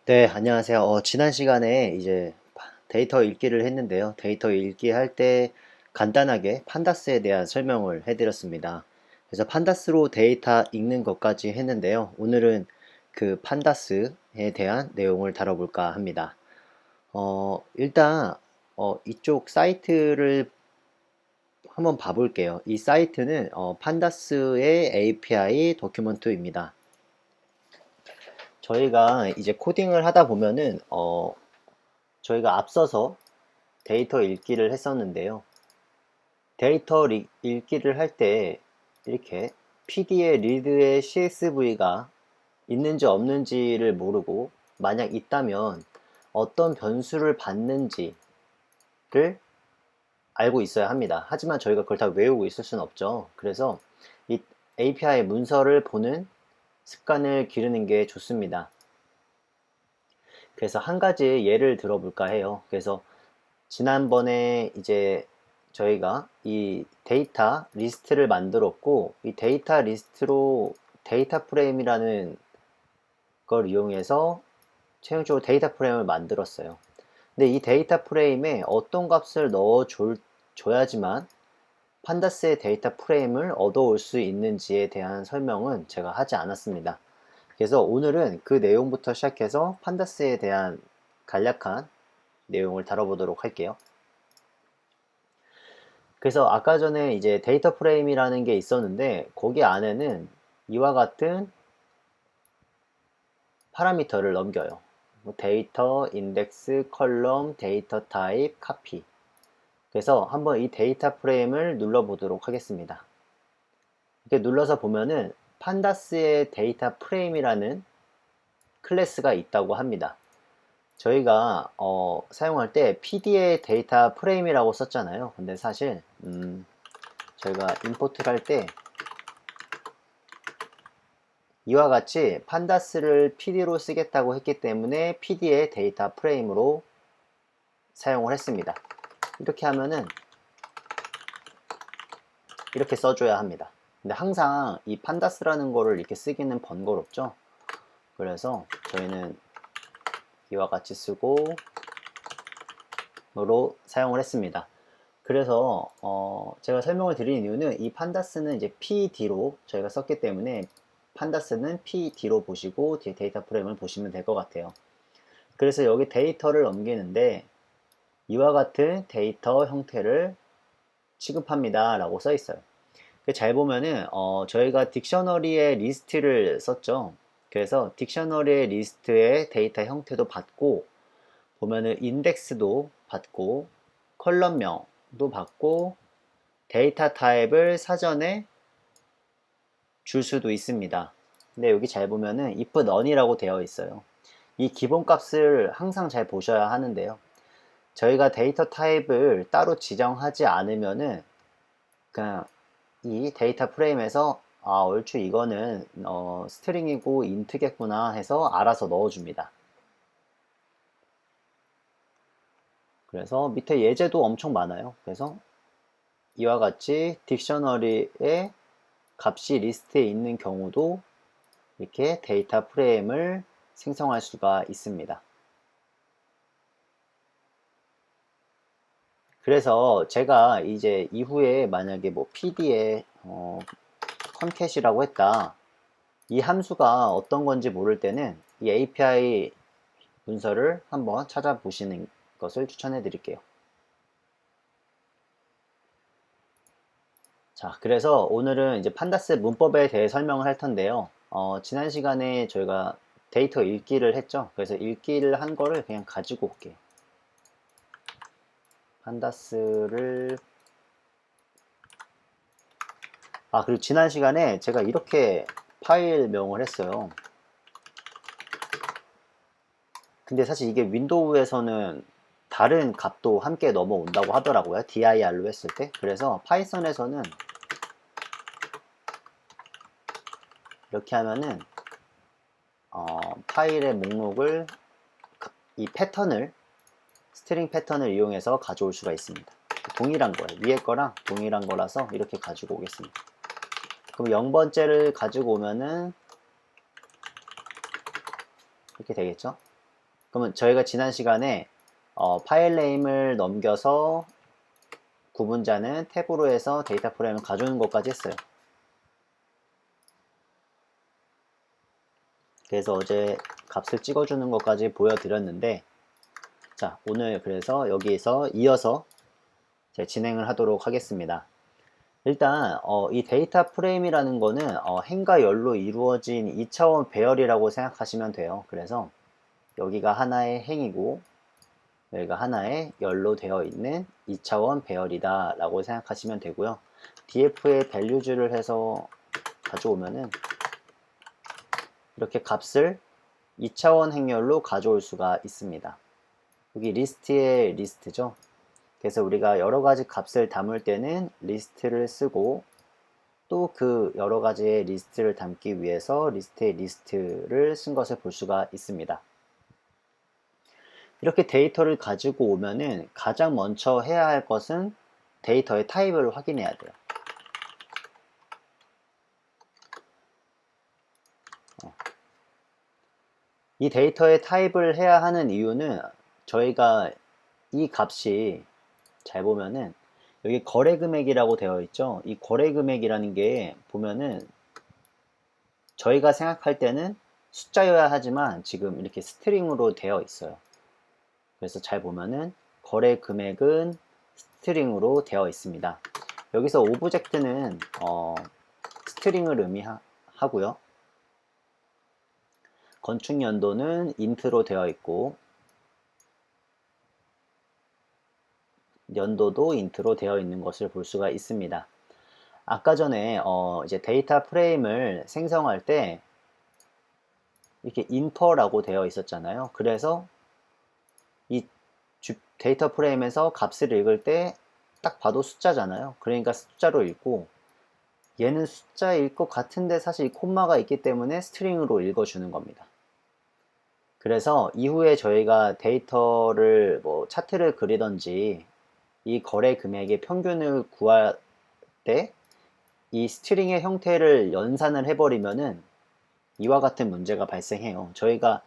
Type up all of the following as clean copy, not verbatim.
네, 안녕하세요. 지난 시간에 이제 데이터 읽기를 했는데요. 데이터 읽기 할 때 간단하게 판다스에 대한 설명을 해드렸습니다. 그래서 판다스로 데이터 읽는 것까지 했는데요. 오늘은 그 판다스에 대한 내용을 다뤄볼까 합니다. 일단, 이쪽 사이트를 한번 봐볼게요. 이 사이트는 판다스의 API 도큐먼트입니다. 저희가 이제 코딩을 하다 보면은 저희가 앞서서 데이터 읽기를 했었는데요. 데이터 읽기를 할 때 이렇게 PD의 리드의 CSV가 있는지 없는지를 모르고 만약 있다면 어떤 변수를 받는지를 알고 있어야 합니다. 하지만 저희가 그걸 다 외우고 있을 수는 없죠. 그래서 이 API 문서를 보는 습관을 기르는 게 좋습니다. 그래서 한 가지 예를 들어볼까 해요. 그래서 지난번에 이제 저희가 이 데이터 리스트를 만들었고, 이 데이터 리스트로 데이터 프레임이라는 걸 이용해서 최종적으로 데이터 프레임을 만들었어요. 근데 이 데이터 프레임에 어떤 값을 줘야지만 판다스의 데이터 프레임을 얻어올 수 있는지에 대한 설명은 제가 하지 않았습니다. 그래서 오늘은 그 내용부터 시작해서 판다스에 대한 간략한 내용을 다뤄보도록 할게요. 그래서 아까 전에 이제 데이터 프레임이라는 게 있었는데 거기 안에는 이와 같은 파라미터를 넘겨요. 뭐 데이터, 인덱스, 컬럼, 데이터 타입, 카피. 그래서 한번 이 데이터 프레임을 눌러보도록 하겠습니다. 이렇게 눌러서 보면은 판다스의 데이터 프레임이라는 클래스가 있다고 합니다. 저희가 사용할 때 PD의 데이터 프레임이라고 썼잖아요. 근데 사실 저희가 임포트를 할 때 이와 같이 판다스를 PD로 쓰겠다고 했기 때문에 PD의 데이터 프레임으로 사용을 했습니다. 이렇게 하면은 이렇게 써줘야 합니다. 근데 항상 이 판다스라는 거를 이렇게 쓰기는 번거롭죠. 그래서 저희는 이와 같이 쓰고 로 사용을 했습니다. 그래서 제가 설명을 드리는 이유는 이 판다스는 이제 PD로 저희가 썼기 때문에 판다스는 PD로 보시고 뒤에 데이터 프레임을 보시면 될 것 같아요. 그래서 여기 데이터를 넘기는데 이와 같은 데이터 형태를 취급합니다 라고 써 있어요. 잘 보면은 저희가 딕셔너리의 리스트를 썼죠. 그래서 딕셔너리의 리스트의 데이터 형태도 받고 보면은 인덱스도 받고 컬럼명도 받고 데이터 타입을 사전에 줄 수도 있습니다. 근데 여기 잘 보면은 if none이라고 되어 있어요. 이 기본값을 항상 잘 보셔야 하는데요. 저희가 데이터 타입을 따로 지정하지 않으면은 그냥 이 데이터 프레임에서 얼추 이거는 스트링이고 인트겠구나 해서 알아서 넣어줍니다. 그래서 밑에 예제도 엄청 많아요. 그래서 이와 같이 딕셔너리의 값이 리스트에 있는 경우도 이렇게 데이터 프레임을 생성할 수가 있습니다. 그래서 제가 이제 이후에 만약에 뭐 PD에 컨캣이라고 했다. 이 함수가 어떤 건지 모를 때는 이 API 문서를 한번 찾아보시는 것을 추천해 드릴게요. 자, 그래서 오늘은 이제 판다스 문법에 대해 설명을 할 텐데요. 지난 시간에 저희가 데이터 읽기를 했죠. 그래서 읽기를 한 거를 그냥 가지고 올게요. 판다스를 그리고 지난 시간에 제가 이렇게 파일명을 했어요. 근데 사실 이게 윈도우에서는 다른 값도 함께 넘어온다고 하더라고요. dir로 했을 때. 그래서 파이썬에서는 이렇게 하면은 파일의 목록을 이 패턴을 스트링 패턴을 이용해서 가져올 수가 있습니다. 동일한 거예요. 위에 거랑 동일한 거라서 이렇게 가지고 오겠습니다. 그럼 0번째를 가지고 오면은 이렇게 되겠죠. 그러면 저희가 지난 시간에 파일 네임을 넘겨서 구분자는 탭으로 해서 데이터 프레임을 가져오는 것까지 했어요. 그래서 어제 값을 찍어주는 것까지 보여드렸는데, 자, 오늘 그래서 여기에서 이어서 진행을 하도록 하겠습니다. 일단 이 데이터 프레임이라는 거는 행과 열로 이루어진 2차원 배열이라고 생각하시면 돼요. 그래서 여기가 하나의 행이고 여기가 하나의 열로 되어 있는 2차원 배열이다 라고 생각하시면 되고요. df에 values를 해서 가져오면은 이렇게 값을 2차원 행열로 가져올 수가 있습니다. 여기 리스트의 리스트죠. 그래서 우리가 여러가지 값을 담을 때는 리스트를 쓰고 또 그 여러가지의 리스트를 담기 위해서 리스트의 리스트를 쓴 것을 볼 수가 있습니다. 이렇게 데이터를 가지고 오면은 가장 먼저 해야 할 것은 데이터의 타입을 확인해야 돼요. 이 데이터의 타입을 해야 하는 이유는 저희가 이 값이 잘 보면은 여기 거래 금액이라고 되어 있죠. 이 거래 금액이라는 게 보면은 저희가 생각할 때는 숫자여야 하지만 지금 이렇게 스트링으로 되어 있어요. 그래서 잘 보면은 거래 금액은 스트링으로 되어 있습니다. 여기서 오브젝트는 스트링을 의미하고요. 건축 연도는 int로 되어 있고 연도도 int로 되어 있는 것을 볼 수가 있습니다. 아까 전에 이제 데이터 프레임을 생성할 때 이렇게 infer라고 되어 있었잖아요. 그래서 이 데이터 프레임에서 값을 읽을 때 딱 봐도 숫자잖아요. 그러니까 숫자로 읽고 얘는 숫자일 것 같은데 사실 이 콤마가 있기 때문에 스트링으로 읽어주는 겁니다. 그래서 이후에 저희가 데이터를 뭐 차트를 그리던지 이 거래 금액의 평균을 구할 때 이 스트링의 형태를 연산을 해버리면은 이와 같은 문제가 발생해요. 저희가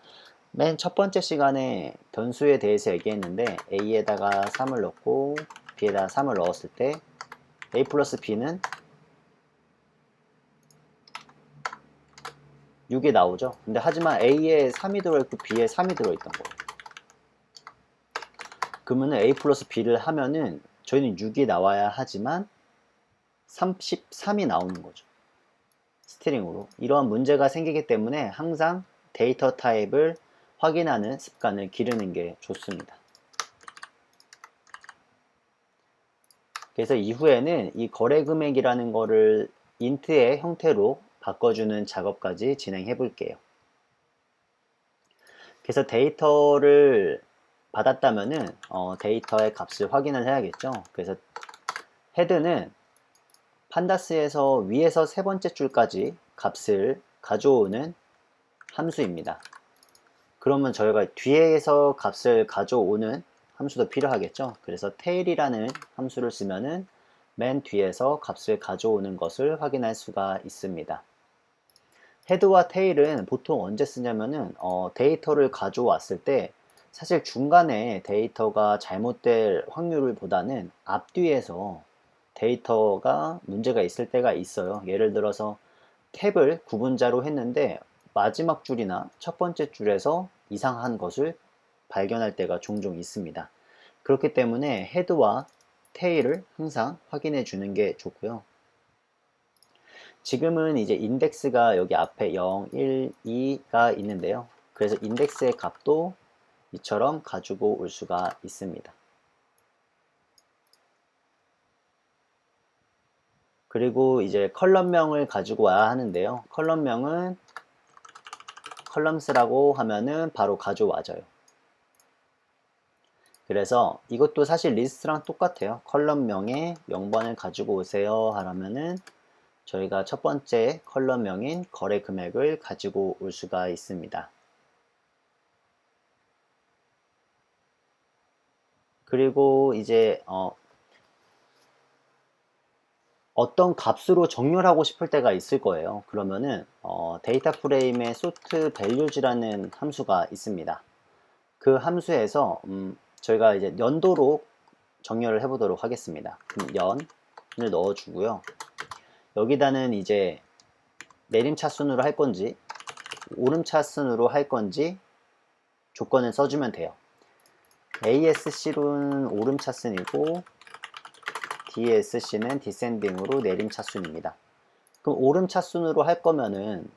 맨 첫 번째 시간에 변수에 대해서 얘기했는데 a에다가 3을 넣고 b에다가 3을 넣었을 때 a 플러스 b는 6이 나오죠. 근데 하지만 a에 3이 들어있고 b에 3이 들어있던 거예요. 그러면 a 플러스 b를 하면은 저희는 6이 나와야 하지만 33이 나오는 거죠. 스트링으로. 이러한 문제가 생기기 때문에 항상 데이터 타입을 확인하는 습관을 기르는 게 좋습니다. 그래서 이후에는 이 거래 금액이라는 거를 int의 형태로 바꿔주는 작업까지 진행해 볼게요. 그래서 데이터를 받았다면은 데이터의 값을 확인을 해야겠죠. 그래서 헤드는 판다스에서 위에서 세 번째 줄까지 값을 가져오는 함수입니다. 그러면 저희가 뒤에서 값을 가져오는 함수도 필요하겠죠. 그래서 tail이라는 함수를 쓰면은 맨 뒤에서 값을 가져오는 것을 확인할 수가 있습니다. 헤드와 테일은 보통 언제 쓰냐면은 데이터를 가져왔을 때 사실 중간에 데이터가 잘못될 확률보다는 앞뒤에서 데이터가 문제가 있을 때가 있어요. 예를 들어서 탭을 구분자로 했는데 마지막 줄이나 첫 번째 줄에서 이상한 것을 발견할 때가 종종 있습니다. 그렇기 때문에 헤드와 테일을 항상 확인해 주는 게 좋고요. 지금은 이제 인덱스가 여기 앞에 0, 1, 2가 있는데요. 그래서 인덱스의 값도 이처럼 가지고 올 수가 있습니다. 그리고 이제 컬럼명을 가지고 와야 하는데요. 컬럼명은 컬럼스라고 하면은 바로 가져와져요. 그래서 이것도 사실 리스트랑 똑같아요. 컬럼명에 0번을 가지고 오세요 하라면은 저희가 첫 번째 컬럼명인 거래 금액을 가지고 올 수가 있습니다. 그리고 이제 어떤 값으로 정렬하고 싶을 때가 있을 거예요. 그러면은 데이터 프레임에 sort values라는 함수가 있습니다. 그 함수에서 저희가 이제 연도로 정렬을 해보도록 하겠습니다. 그럼 연을 넣어주고요. 여기다는 이제 내림차순으로 할 건지 오름차순으로 할 건지 조건을 써주면 돼요. ASC로는 오름차순이고 DSC는 디센딩으로 내림차순입니다. 그럼 오름차순으로 할 거면은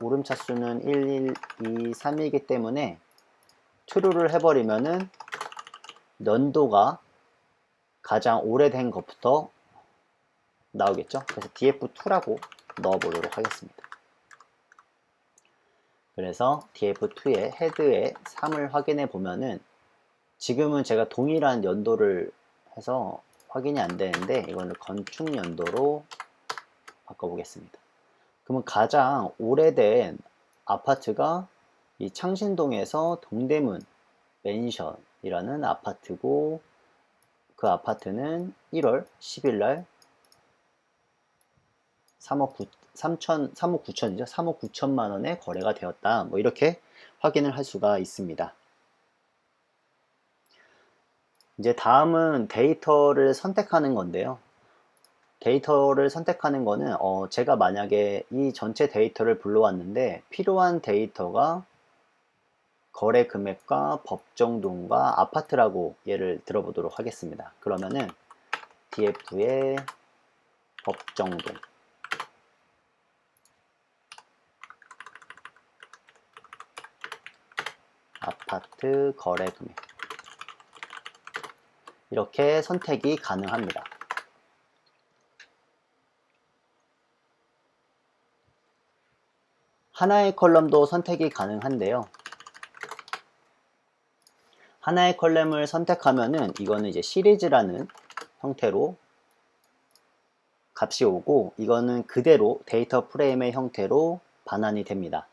오름차순은 1, 1, 2, 3이기 때문에 true를 해버리면은 연도가 가장 오래된 것부터 나오겠죠. 그래서 df2라고 넣어보도록 하겠습니다. 그래서 df2의 헤드에 3을 확인해 보면은 지금은 제가 동일한 연도를 해서 확인이 안 되는데 이거는 건축 연도로 바꿔보겠습니다. 그러면 가장 오래된 아파트가 이 창신동에서 동대문 맨션이라는 아파트고 그 아파트는 1월 10일 날 3억 9천이죠. 3억 9천만 원에 거래가 되었다. 뭐 이렇게 확인을 할 수가 있습니다. 이제 다음은 데이터를 선택하는 건데요. 데이터를 선택하는 거는 제가 만약에 이 전체 데이터를 불러왔는데 필요한 데이터가 거래 금액과 법정동과 아파트라고 예를 들어보도록 하겠습니다. 그러면은 df의 법정동 아파트 거래 금액 이렇게 선택이 가능합니다. 하나의 컬럼도 선택이 가능한데요. 하나의 컬럼을 선택하면은 이거는 이제 시리즈라는 형태로 값이 오고 이거는 그대로 데이터 프레임의 형태로 반환이 됩니다.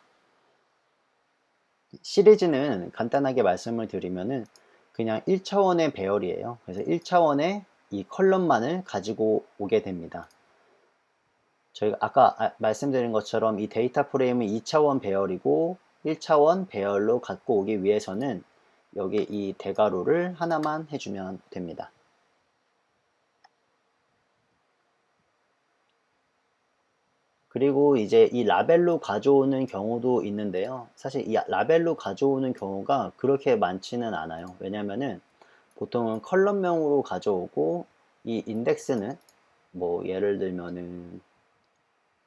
시리즈는 간단하게 말씀을 드리면은 그냥 1차원의 배열이에요. 그래서 1차원의 이 컬럼만을 가지고 오게 됩니다. 저희가 아까 말씀드린 것처럼 이 데이터 프레임은 2차원 배열이고 1차원 배열로 갖고 오기 위해서는 여기 이 대괄호를 하나만 해주면 됩니다. 그리고 이제 이 라벨로 가져오는 경우도 있는데요. 사실 이 라벨로 가져오는 경우가 그렇게 많지는 않아요. 왜냐면은 보통은 컬럼명으로 가져오고 이 인덱스는 뭐 예를 들면은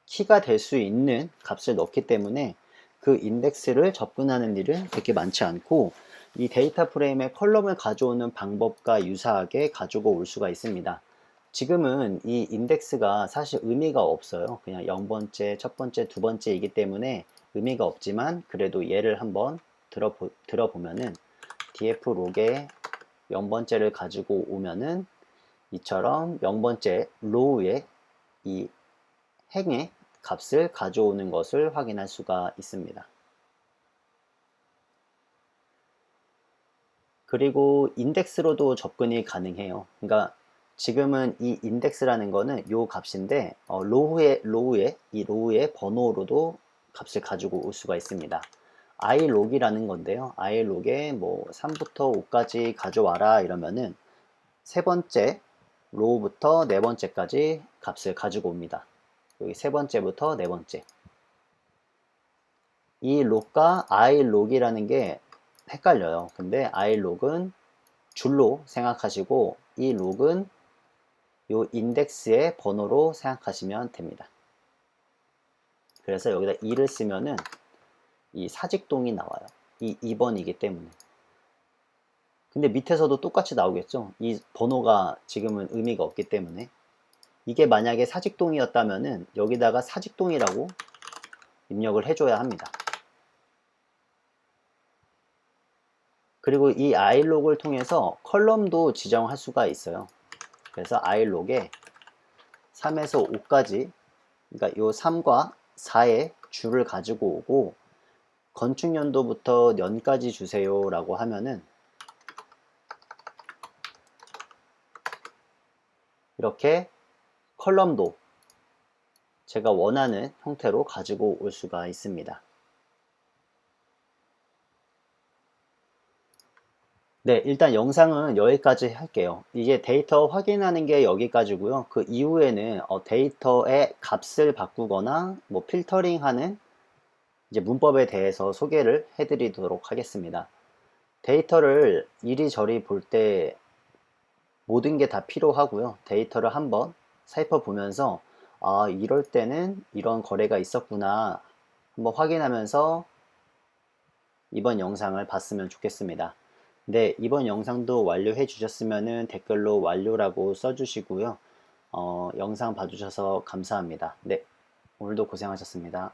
키가 될 수 있는 값을 넣기 때문에 그 인덱스를 접근하는 일은 그렇게 많지 않고 이 데이터 프레임의 컬럼을 가져오는 방법과 유사하게 가지고 올 수가 있습니다. 지금은 이 인덱스가 사실 의미가 없어요. 그냥 0번째, 첫 번째, 두 번째이기 때문에 의미가 없지만 그래도 예를 한번 들어보면은 dflog에 0번째를 가지고 오면은 이처럼 0번째 로우에 이 행의 값을 가져오는 것을 확인할 수가 있습니다. 그리고 인덱스로도 접근이 가능해요. 그러니까 지금은 이 인덱스라는 거는 요 값인데 이 로우의 번호로도 값을 가지고 올 수가 있습니다. ilog이라는 건데요. ilog에 뭐 3부터 5까지 가져와라 이러면은 세 번째 로우부터 네 번째까지 값을 가지고 옵니다. 여기 세 번째부터 네 번째. 이 log과 ilog이라는 게 헷갈려요. 근데 ilog은 줄로 생각하시고 이 log은 요 인덱스의 번호로 생각하시면 됩니다. 그래서 여기다 2를 쓰면은 이 사직동이 나와요. 이 2번이기 때문에. 근데 밑에서도 똑같이 나오겠죠. 이 번호가 지금은 의미가 없기 때문에. 이게 만약에 사직동이었다면은 여기다가 사직동이라고 입력을 해줘야 합니다. 그리고 이 ilog을 통해서 컬럼도 지정할 수가 있어요. 그래서 ilog에 3에서 5까지 그러니까 요 3과 4의 줄을 가지고 오고 건축연도부터 년까지 주세요 라고 하면은 이렇게 컬럼도 제가 원하는 형태로 가지고 올 수가 있습니다. 네, 일단 영상은 여기까지 할게요. 이제 데이터 확인하는 게 여기까지고요. 그 이후에는 데이터의 값을 바꾸거나 뭐 필터링하는 이제 문법에 대해서 소개를 해드리도록 하겠습니다. 데이터를 이리저리 볼 때 모든 게 다 필요하고요. 데이터를 한번 살펴보면서 아, 이럴 때는 이런 거래가 있었구나 한번 확인하면서 이번 영상을 봤으면 좋겠습니다. 네, 이번 영상도 완료해 주셨으면 댓글로 완료라고 써주시고요. 영상 봐주셔서 감사합니다. 네, 오늘도 고생하셨습니다.